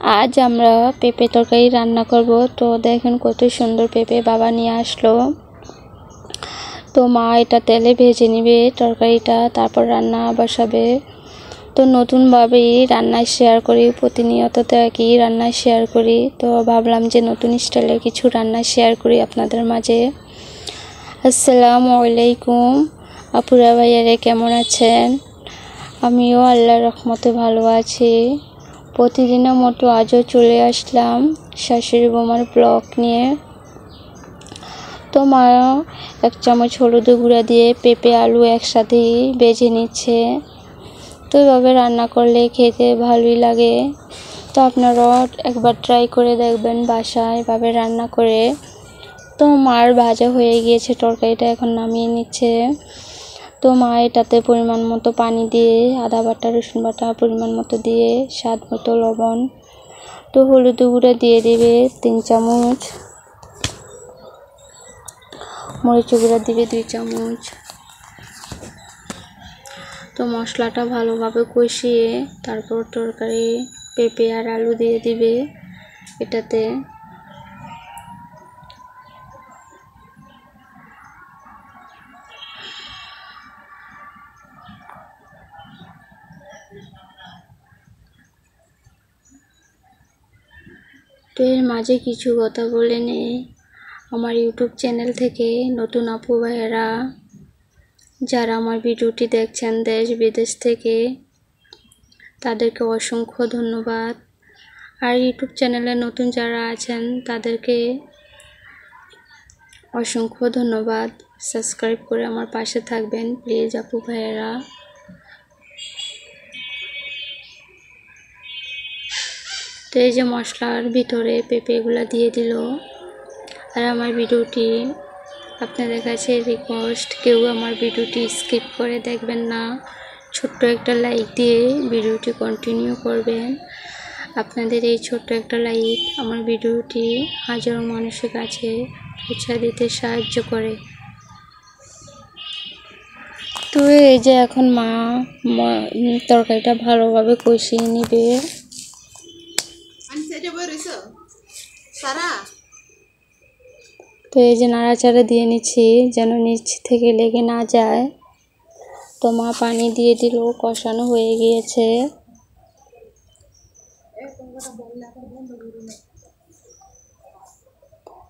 आज আমরা পেঁপে তরকারি রান্না করব। তো দেখেন কত সুন্দর পেঁপে বাবা নিয়ে আসলো। তো মা এটা তেলে ভেজে নেবে তরকারিটা, তারপর রান্না বসাবে। তো নতুনভাবেই রান্না শেয়ার করি, প্রতিনিয়ত তো একই রান্না শেয়ার করি। তো ভাবলাম যে নতুন স্টাইলে কিছু রান্না শেয়ার করি আপনাদের মাঝে। আসসালামু আলাইকুম আপুরা ভাইয়ারে, কেমন আছেন? আমিও আল্লাহর রহমতে ভালো আছি। প্রতিদিনের মতো আজও চলে আসলাম শাশুড়ি বৌমার ব্লগ নিয়ে। তো মা 1 চামচ হলুদ গুঁড়া দিয়ে পেঁপে আলু একসাথে ভেজে নিচ্ছে। তো এভাবে রান্না করলে খেতে ভালোই লাগে। তো আপনারাও একবার ট্রাই করে দেখবেন বাসায় এভাবে রান্না করে। তো মার ভাজা হয়ে গিয়েছে তরকারিটা, এখন নামিয়ে নিচ্ছে। তো মা এটাতে পরিমাণ মতো পানি দিয়ে, আদা বাটা রসুন বাটা পরিমাণ মতো দিয়ে, স্বাদ মতো লবণ, তো হলুদ গুঁড়া দিয়ে দেবে 3 চামচ, মরিচ গুঁড়া দিবে 2 চামচ। তো মশলাটা ভালোভাবে কষিয়ে তারপর তরকারি পেঁপে আর আলু দিয়ে দিবে এটাতে। তো এর মাঝে কিছু কথা বলে নেই। আমার ইউটিউব চ্যানেল থেকে নতুন আপু ভাইয়েরা যারা আমার ভিডিওটি দেখছেন দেশ বিদেশ থেকে, তাদেরকে অসংখ্য ধন্যবাদ। আর ইউটিউব চ্যানেলে নতুন যারা আছেন তাদেরকে অসংখ্য ধন্যবাদ। সাবস্ক্রাইব করে আমার পাশে থাকবেন প্লিজ আপু ভাইয়েরা। তো এই যে মশলার ভিতরে পেঁপেগুলা দিয়ে দিল। আর আমার ভিডিওটি আপনাদের কাছে রিকোয়েস্ট, কেউ আমার ভিডিওটি স্কিপ করে দেখবেন না। ছোট্ট একটা লাইক দিয়ে ভিডিওটি কন্টিনিউ করবেন। আপনাদের এই ছোট্ট একটা লাইক আমার ভিডিওটি হাজারো মানুষের কাছে পৌঁছে দিতে সাহায্য করে। তো এই যে এখন মা তরকারিটা ভালোভাবে কষিয়ে নেবে। তো এই যে নাড়াচাড়া দিয়ে নিচ্ছি যেন নিচ থেকে লেগে না যায়। তো মা পানি দিয়ে দিল, কষানো হয়ে গিয়েছে।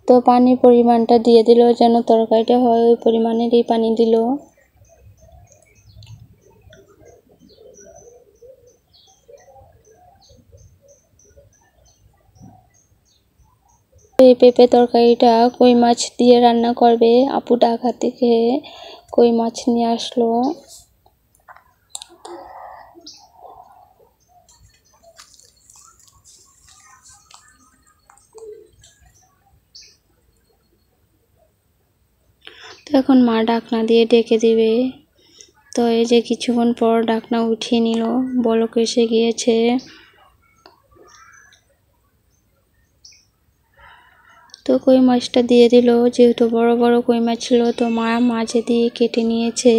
তো পানির পরিমাণটা দিয়ে দিল, যেন তরকারিটা হয় ওই পরিমাণেরই পানি দিল। এই পেঁপে তরকারিটা কই মাছ দিয়ে রান্না করবে। আপু ঢাকা থেকে কই মাছ নিয়ে আসলো। তো এখন মা ঢাকনা দিয়ে ঢেকে দিবে। তো এই যে কিছুক্ষণ পর ঢাকনা উঠিয়ে নিল, বলক এসে গিয়েছে। তো কই মাছটা দিয়ে দিল, যেহেতু বড় বড় কই মাছ ছিল তো মা মাঝে দিয়ে কেটে নিয়েছে।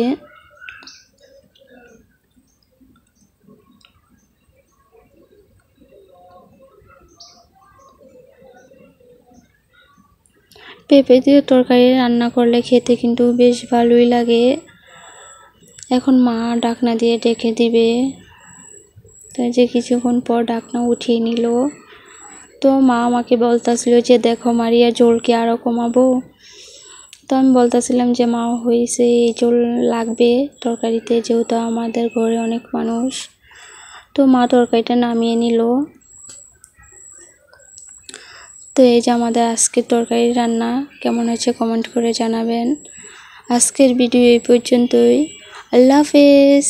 পেঁপে দিয়ে তরকারি রান্না করলে খেতে কিন্তু বেশ ভালোই লাগে। এখন মা ঢাকনা দিয়ে ঢেকে দিবে। তো যে কিছুক্ষণ পর ঢাকনা উঠিয়ে নিল। তো মা আমাকে বলতেছিল যে দেখো মারিয়া, ঝোল কি আরও কমাবো? তো আমি বলতেছিলাম যে মা হয়েছে, এই ঝোল লাগবে তরকারিতে, যেহেতু আমাদের ঘরে অনেক মানুষ। তো মা তরকারিটা নামিয়ে নিল। তো এই যে আমাদের আজকের তরকারি রান্না কেমন হয়েছে কমেন্ট করে জানাবেন। আজকের ভিডিও এই পর্যন্তই। আল্লাহ হাফেজ।